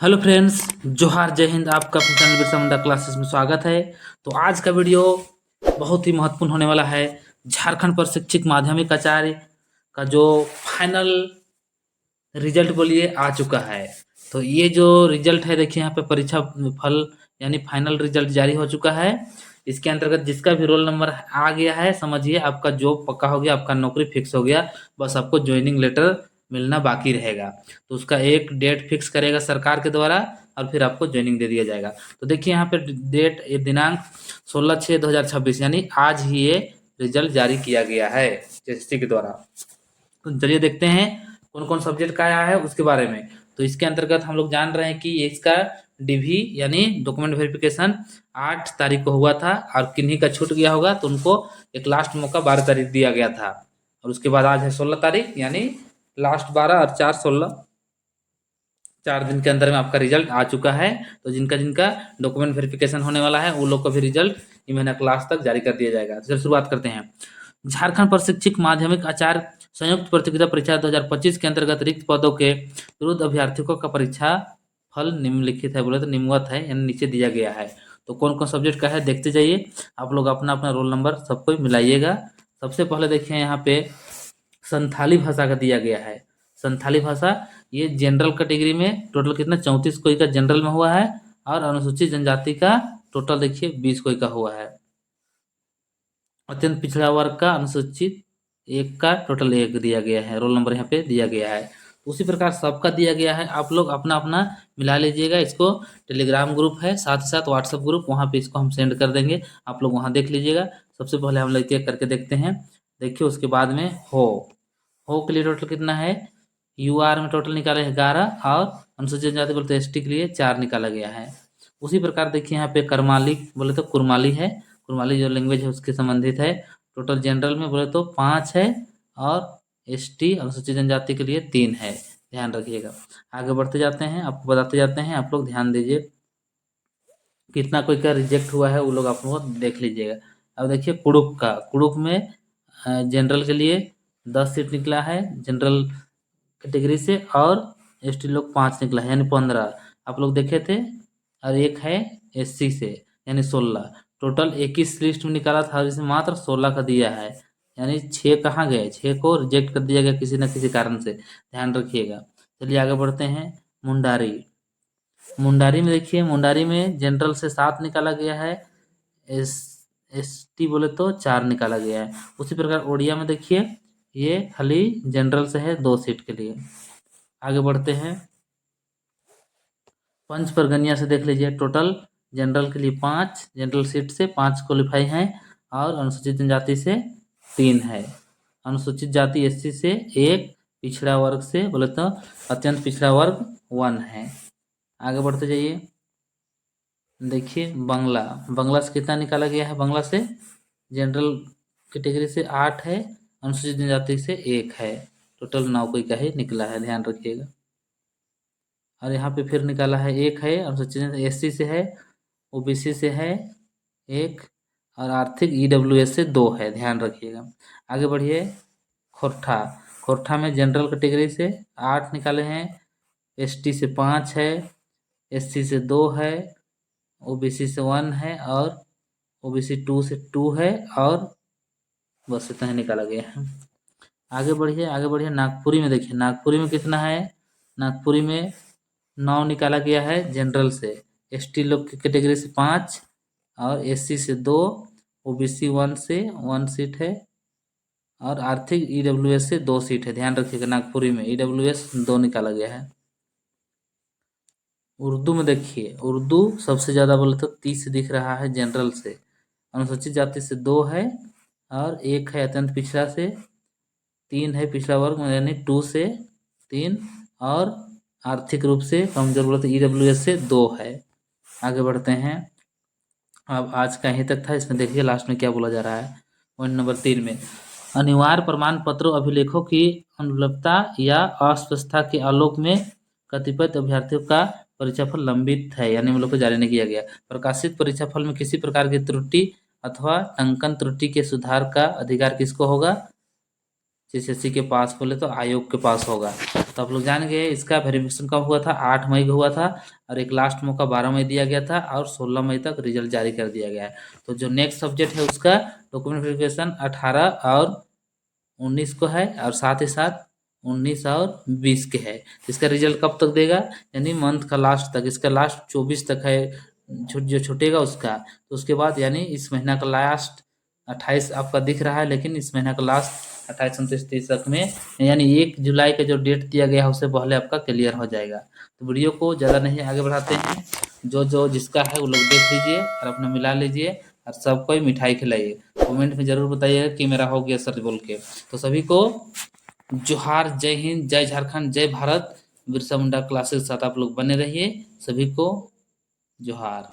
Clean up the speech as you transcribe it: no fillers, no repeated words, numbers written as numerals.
Hello friends, जोहार, जय हिंद। आपका अपने चैनल बिरसा मुंडा क्लासेस में स्वागत है। तो आज का वीडियो बहुत ही महत्वपूर्ण होने वाला है। झारखंड प्रशिक्षक माध्यमिक आचार्य का जो फाइनल रिजल्ट बोलिए आ चुका है। तो ये जो रिजल्ट है, देखिए यहाँ पे परीक्षा फल यानी फाइनल रिजल्ट जारी हो चुका है। इसके अंतर्गत जिसका भी रोल नंबर आ गया है, समझिए आपका जॉब पक्का हो गया, आपका नौकरी फिक्स हो गया। बस आपको ज्वाइनिंग लेटर मिलना बाकी रहेगा। तो उसका एक डेट फिक्स करेगा सरकार के द्वारा और फिर आपको ज्वाइनिंग दे दिया जाएगा। तो देखिए यहाँ पे डेट, ये दिनांक 16/6/2026 यानी आज ही ये रिजल्ट जारी किया गया है एसएससी के द्वारा। तो चलिए देखते हैं कौन कौन सब्जेक्ट का आया है उसके बारे में। तो इसके अंतर्गत हम लोग जान रहे हैं कि ये इसका डीवी यानी डॉक्यूमेंट वेरिफिकेशन 8 तारीख को हुआ था, और किन्हीं का छूट गया होगा तो उनको एक लास्ट मौका 12 तारीख दिया गया था। और उसके बाद आज है 16 तारीख, यानी लास्ट 12 और 4 16, 4 दिन के अंदर में आपका रिजल्ट आ चुका है। तो जिनका जिनका डॉक्यूमेंट वेरिफिकेशन होने वाला है वो लोग का भी रिजल्ट ये महीना क्लास तक जारी कर दिया जाएगा। चलिए शुरुआत करते हैं। झारखंड प्रशिक्षक माध्यमिक आचार्य संयुक्त प्रतियोगिता परीक्षा 2025 के अंतर्गत रिक्त पदों के विरुद्ध अभ्यर्थियों का परीक्षा फल निम्नलिखित है, बोले तो निम्नवत है, यानी नीचे दिया गया है। तो कौन कौन सब्जेक्ट का है देखते जाइए। आप लोग अपना अपना रोल नंबर सबको मिलाइएगा। सबसे पहले देखिए यहाँ पे संथाली भाषा का दिया गया है। संथाली भाषा ये जनरल कैटेगरी में टोटल कितना 34 कोई का जनरल में हुआ है, और अनुसूचित जनजाति का टोटल देखिए 20 कोई का हुआ है। अत्यंत पिछड़ा वर्ग का अनुसूचित एक का टोटल 1 दिया गया है, रोल नंबर यहाँ पे दिया गया है। उसी प्रकार सबका दिया गया है। आप लोग अपना अपना मिला लीजिएगा। इसको टेलीग्राम ग्रुप है, साथ ही साथ व्हाट्सएप ग्रुप, वहाँ पे इसको हम सेंड कर देंगे, आप लोग वहाँ देख लीजिएगा। सबसे पहले हम लोग चेक करके देखते हैं। देखिए उसके बाद में हो के लिए टोटल कितना है, यूआर में टोटल निकाले हैं 11, और अनुसूचित जनजाति बोलते हैं एसटी के लिए 4 निकाला गया है। उसी प्रकार देखिए यहाँ पे करमाली बोले तो कुरमाली है, कुरमाली जो लैंग्वेज है उसके संबंधित है। टोटल जनरल में बोले तो 5 है, और एसटी अनुसूचित जनजाति के लिए 3 है। ध्यान रखिएगा। आगे बढ़ते जाते हैं, आपको बताते जाते हैं, आप लोग ध्यान दीजिए। कितना कोई का रिजेक्ट हुआ है वो लोग आप लोग देख लीजिएगा। अब देखिए कुड़ुक में जनरल के लिए 10 सीट निकला है जनरल कैटेगरी से, और एसटी लोग 5 निकला है यानी 15 आप लोग देखे थे, और एक है एससी से यानी 16। टोटल 21 लिस्ट में निकाला था, जिसमें मात्र 16 का दिया है, यानी 6 कहाँ गए, 6 को रिजेक्ट कर दिया गया किसी न किसी कारण से। ध्यान रखिएगा। चलिए आगे बढ़ते हैं। मुंडारी मुंडारी में देखिए, मुंडारी में जनरल से 7 निकाला गया है, एस एसटी बोले तो 4 निकाला गया है। उसी प्रकार ओडिया में देखिए, ये खाली जनरल से है 2 सीट के लिए। आगे बढ़ते हैं। पंच परगनिया से देख लीजिए, टोटल जनरल के लिए 5 जनरल सीट से 5 क्वालिफाई हैं, और अनुसूचित जनजाति से 3 है। अनुसूचित जाति एससी से 1, पिछड़ा वर्ग से बोले तो अत्यंत पिछड़ा वर्ग 1 है। आगे बढ़ते जाइए। देखिए बंगला से कितना निकाला गया है। बंगला से जनरल कैटेगरी से 8 है, अनुसूचित जनजाति से 1 है। टोटल 9 कोई का ही निकला है, ध्यान रखिएगा। और यहाँ पे फिर निकाला है 1 है, अनुसूचित एससी से है, ओबीसी से है 1, और आर्थिक ईडब्ल्यूएस से 2 है, ध्यान रखिएगा। आगे बढ़िए। खोरठा में जनरल कैटेगरी से 8 निकाले हैं, एसटी से 5 है, एससी से 2 है, ओबीसी से 1 है, और ओबीसी 2 से 2 है, और बस इतना ही निकाला गया है। आगे बढ़िए। नागपुरी में देखिए, नागपुरी में कितना है। नागपुरी में 9 निकाला गया है जनरल से, एसटी लोग की कैटेगरी से 5, और एससी से 2, ओबीसी 1 से 1 सीट है, और आर्थिक ईडब्ल्यूएस से 2 सीट है। ध्यान रखिएगा, नागपुरी में ईडब्ल्यूएस 2 निकाला गया है। उर्दू में देखिए, उर्दू सबसे ज़्यादा बोले तो 30 दिख रहा है जनरल से, अनुसूचित जाति से 2 है, और 1 है अत्यंत पिछड़ा से, 3 है पिछड़ा वर्ग यानी 2 से 3, और आर्थिक रूप से कमजोर बोले तो ईडब्ल्यूएस से 2 है। आगे बढ़ते हैं। अब आज का यहीं तक था, इसमें देखिए लास्ट में क्या बोला जा रहा है। पॉइंट नंबर 3 में अनिवार्य प्रमाण पत्रों अभिलेखों की अनुपलब्धता या अस्पष्टता के आलोक में कतिपय अभ्यर्थियों का परीक्षाफल लंबित है, यानी हम लोग को जारी नहीं किया गया। प्रकाशित परीक्षाफल में किसी प्रकार की त्रुटि अथवा टंकन त्रुटि के सुधार का अधिकार किसको होगा, CCSE के पास बोले तो आयोग के पास होगा। तो आप लोग जान गए इसका वेरिफिकेशन कब हुआ था, 8 मई को हुआ था, और एक लास्ट मौका 12 मई दिया गया था, और 16 मई तक रिजल्ट जारी कर दिया गया है। तो जो नेक्स्ट सब्जेक्ट है उसका डॉक्यूमेंट वेरिफिकेशन 18 और 19 को है, और साथ ही साथ 19 और 20 के है। इसका रिजल्ट कब तक देगा, यानी मंथ का लास्ट तक, इसका लास्ट 24 तक है जो छूटेगा उसका। तो उसके बाद यानी इस महीना का लास्ट 28 आपका दिख रहा है, लेकिन इस महीना का लास्ट 28, 29, 30 तक में, यानी 1 जुलाई का जो डेट दिया गया है उससे पहले आपका क्लियर हो जाएगा। तो वीडियो को ज़्यादा नहीं आगे बढ़ाते हैं, जो जिसका है वो लोग देख लीजिए और अपना मिला लीजिए, और सबको ही मिठाई खिलाइए। कमेंट में ज़रूर बताइएगा कि मेरा हो गया सर बोल के। तो सभी को जोहार, जय हिंद, जय झारखंड, जय भारत। बिरसा मुंडा क्लासेस के साथ आप लोग बने रहिए। सभी को जोहार।